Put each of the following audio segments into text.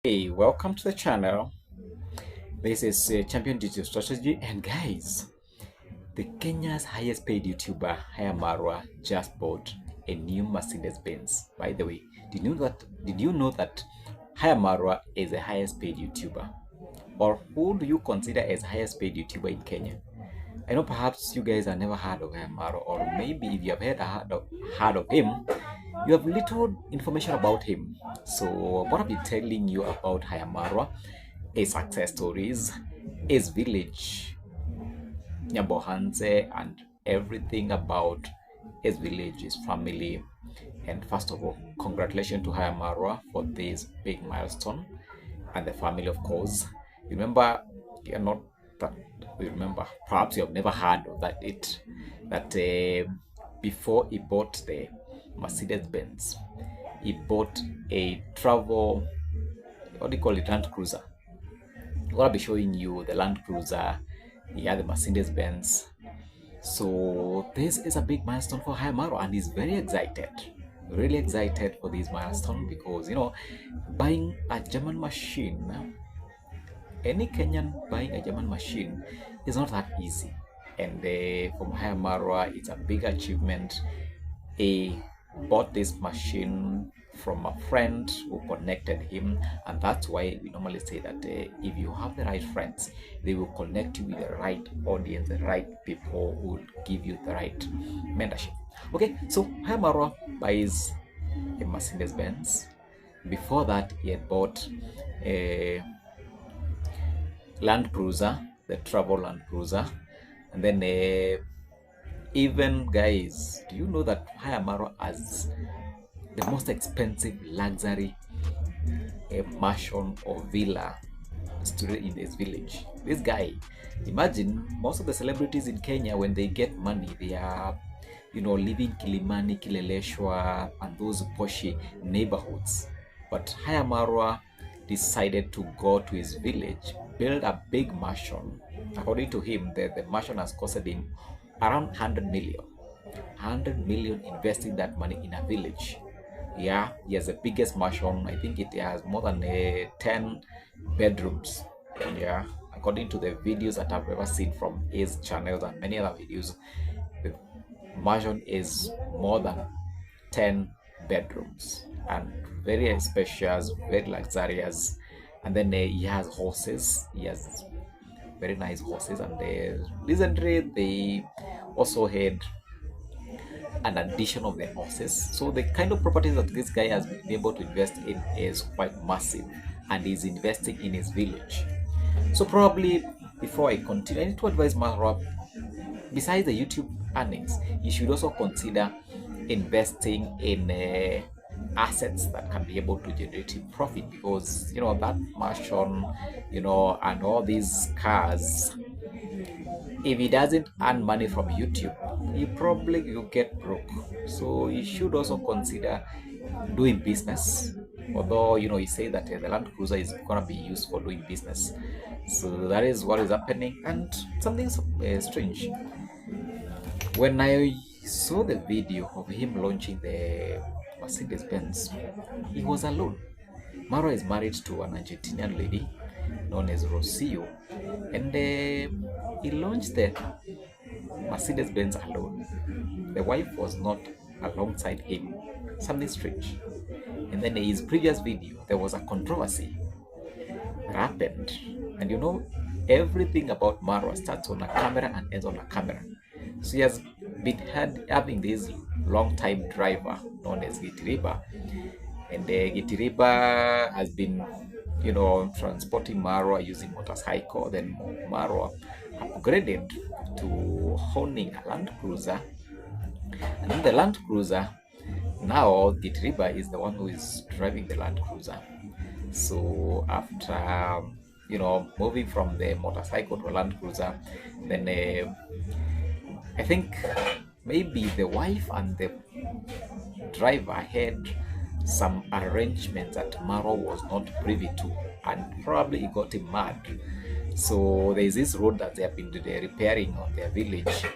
Hey, welcome to the channel. This is Champion Digital Strategy, and guys, the Kenya's highest paid YouTuber IAM-Marwa just bought a new Mercedes Benz. By the way, did you know that IAM-Marwa is the highest paid YouTuber? Or who do you consider as highest paid YouTuber in Kenya? I know perhaps you guys have never heard of IAM-Marwa, or maybe if you have heard of him, you have little information about him. So what I'll be telling you about IAM-Marwa, his success stories, his village, Nyabohanse, and everything about his village, his family. And first of all, congratulations to IAM-Marwa for this big milestone, and the family, of course. Remember, you're not that you remember. Perhaps you have never heard of that before he bought the Mercedes Benz, he bought a travel, what do you call it, Land Cruiser. I'm gonna be showing you the Land Cruiser. He had the Mercedes Benz. So this is a big milestone for IAM-Marwa, and he's very excited, really excited for this milestone, because buying a German machine, any Kenyan buying a German machine is not that easy. And from IAM-Marwa, it's a big achievement. He bought this machine from a friend who connected him, and that's why we normally say that if you have the right friends, they will connect you with the right audience, the right people who will give you the right mentorship. Okay, so IAM-Marwa buys a Mercedes Benz. Before that, he had bought a Land Cruiser, the travel Land Cruiser, and then even guys, do you know that IAM-Marwa has the most expensive luxury mansion or villa stored in his village? This guy, imagine most of the celebrities in Kenya, when they get money, they are living Kilimani, Kileleshwa, and those poshy neighborhoods. But IAM-Marwa decided to go to his village, build a big mansion. According to him, the mansion has costed him around 100 million. 100 million, investing that money in a village. Yeah, he has the biggest mansion. I think it has more than 10 bedrooms. Yeah, according to the videos that I've ever seen from his channels and many other videos, the mansion is more than 10 bedrooms and very spacious, very luxurious. And then he has horses. He has very nice horses, and recently they also had an addition of the horses. So the kind of properties that this guy has been able to invest in is quite massive, and he's investing in his village. So probably before I continue, I need to advise Marwa, besides the YouTube earnings, you should also consider investing in assets that can be able to generate him profit, because that mansion, and all these cars, if he doesn't earn money from YouTube, he probably will get broke. So you should also consider doing business. Although he say that the Land Cruiser is gonna be used for doing business. So that is what is happening, and something strange. When I saw the video of him launching the Mercedes Benz, he was alone. Marwa is married to an Argentinian lady known as Rocio, and he launched the Mercedes Benz alone. The wife was not alongside him. Something strange. And then in his previous video, there was a controversy that happened. And everything about Marwa starts on a camera and ends on a camera. So he has been having this long-time driver known as Gitiriba. And Gitiriba has been, transporting Marwa using motorcycle. Then Marwa upgraded to owning a Land Cruiser. And in the Land Cruiser, now Gitiriba is the one who is driving the Land Cruiser. So after moving from the motorcycle to a Land Cruiser, then I think maybe the wife and the driver had some arrangements that Marwa was not privy to, and probably he got him mad. So there is this road that they have been repairing on their village,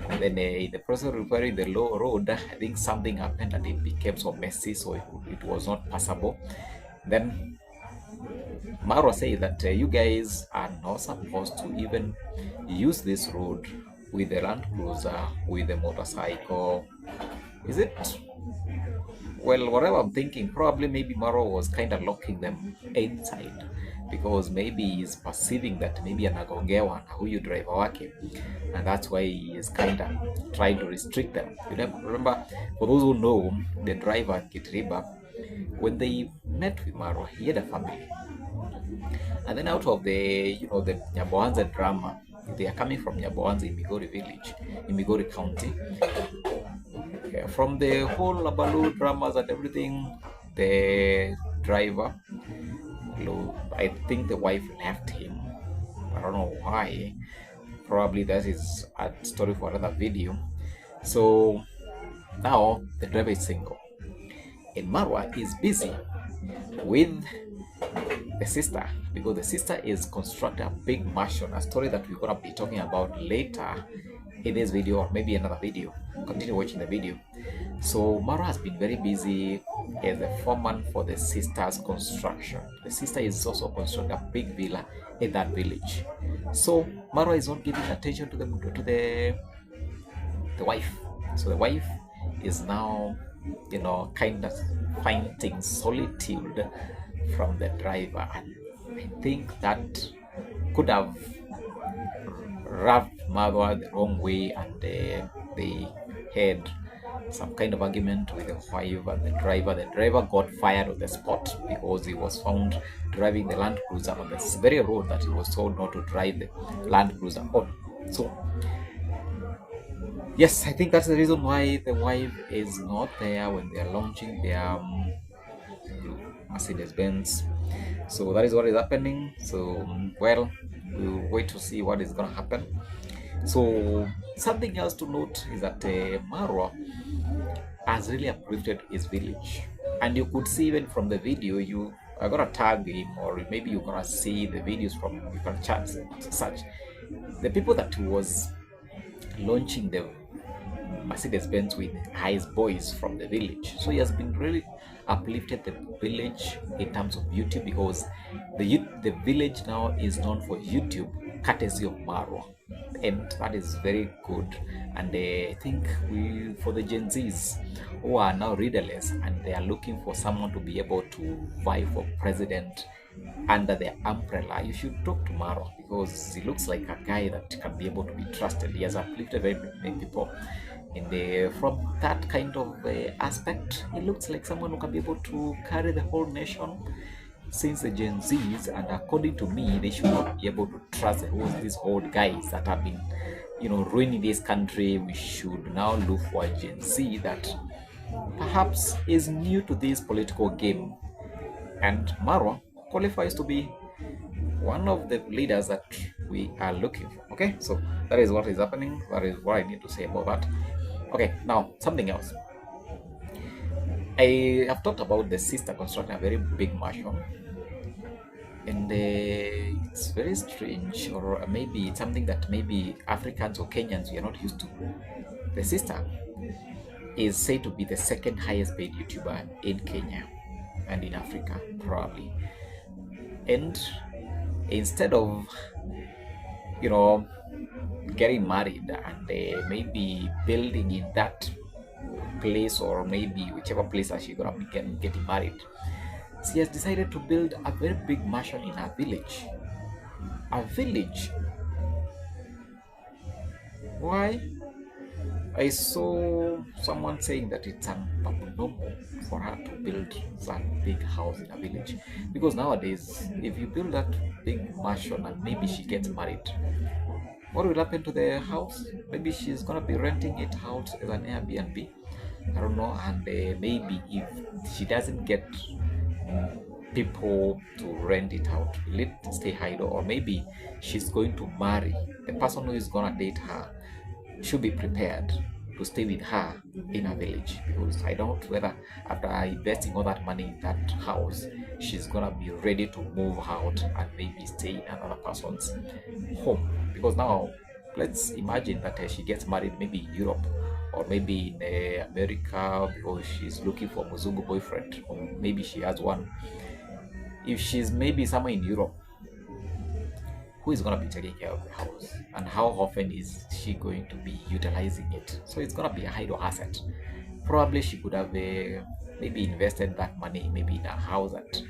and then in the process of repairing the low road, I think something happened and it became so messy, so it was not passable. Then Marwa says that you guys are not supposed to even use this road with the Land Cruiser, with the motorcycle. Is it? Well, whatever I'm thinking, probably maybe Marwa was kind of locking them inside because maybe he's perceiving that maybe anagongewa na huyu driver wake, and that's why he is kind of trying to restrict them. You know, remember, for those who know, the driver at Kitriba, when they met with Marwa, he had a family. And then out of the, the Nyaboanza drama, they are coming from Nyaboanza in Migori village, in Migori County. From the whole Abalu dramas and everything, the driver, I think the wife left him. I don't know why. Probably that is a story for another video. So now the driver is single. And Marwa is busy with the sister, because the sister is constructing a big mansion, a story that we're going to be talking about later in this video or maybe another video. Continue watching the video. So Marwa has been very busy as a foreman for the sister's construction. The sister is also constructing a big villa in that village. So Marwa is not giving attention to the wife. So the wife is now, kind of finding solitude from the driver, and I think that could have rubbed Marwa the wrong way, and they had some kind of argument with the wife and the driver. The driver got fired on the spot because he was found driving the Land Cruiser on this very road that he was told not to drive the Land Cruiser on. So yes, I think that's the reason why the wife is not there when they are launching their Mercedes-Benz. So that is what is happening. So well, we'll wait to see what is going to happen. So something else to note is that Marwa has really uplifted his village, and you could see even from the video, you are gonna tag him, or maybe you're gonna see the videos from, you can chat search the people that was launching the Mercedes-Benz with his boys from the village. So he has been really uplifted the village in terms of YouTube, because the village now is known for YouTube courtesy of Marwa, and that is very good. And I think for the Gen Zs who are now readerless and they are looking for someone to be able to vie for president under their umbrella, you should talk to Marwa, because he looks like a guy that can be able to be trusted. He has uplifted very many people. And from that kind of aspect, he looks like someone who can be able to carry the whole nation. Since the Gen Zs, and according to me, they should not be able to trust these old guys that have been, ruining this country. We should now look for a Gen Z that perhaps is new to this political game, and Marwa qualifies to be one of the leaders that we are looking for. Okay, so that is what is happening. That is what I need to say about that. Okay, now something else. I have talked about the sister constructing a very big mansion, and it's very strange, or maybe it's something that maybe Africans or Kenyans we are not used to. The sister is said to be the second highest paid YouTuber in Kenya and in Africa, probably. And instead of, getting married and maybe building in that place, or maybe whichever place that she's gonna be getting married, she has decided to build a very big mansion in her village. A village. Why? I saw someone saying that it's abnormal for her to build that big house in a village, because nowadays, if you build that big mansion and maybe she gets married, what will happen to the house? Maybe she's gonna be renting it out as an Airbnb. I don't know. And maybe if she doesn't get people to rent it out, will it stay idle? Or maybe she's going to marry the person who is gonna date her, should be prepared to stay with her in a village, because I doubt whether after investing all that money in that house, she's gonna be ready to move out and maybe stay in another person's home. Because now, let's imagine that she gets married maybe in Europe, or maybe in America, because she's looking for a Muzungu boyfriend, or maybe she has one. If she's maybe somewhere in Europe, who is going to be taking care of the house, and how often is she going to be utilizing it? So it's going to be a idle asset. Probably she could have maybe invested that money maybe in a house that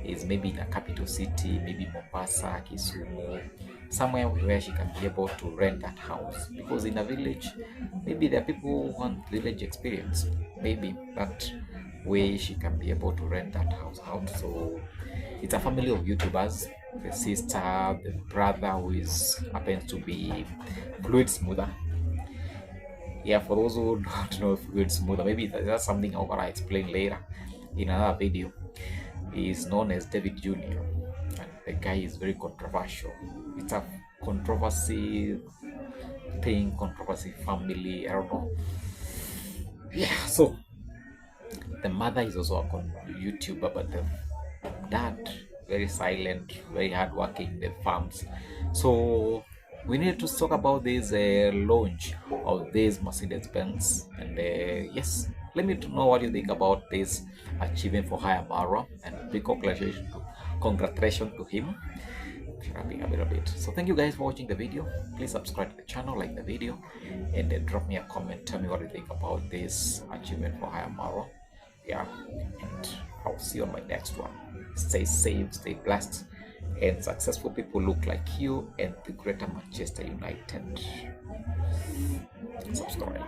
is maybe in a capital city, maybe Mombasa, Kisumu, somewhere where she can be able to rent that house. Because in a village, maybe there are people who want village experience. Maybe that way she can be able to rent that house out. So it's a family of YouTubers. The sister, the brother who is happens to be fluid smoother. Yeah, for those who don't know fluid smoother, maybe that's something I'm gonna explain later in another video. He is known as David Jr. and the guy is very controversial. It's a controversy thing, controversy family. I don't know. Yeah, so the mother is also a YouTuber, but the dad very silent, very hardworking. The farms. So we need to talk about this launch of this Mercedes Benz, and yes, let me know what you think about this achievement for IAM-Marwa, and big congratulations to him. Rapping a little bit. So thank you guys for watching the video. Please subscribe to the channel, like the video, and then drop me a comment. Tell me what you think about this achievement for IAM-Marwa. Yeah, and I'll see you on my next one. Stay safe, stay blessed, and successful people look like you and the greater Manchester United. Subscribe.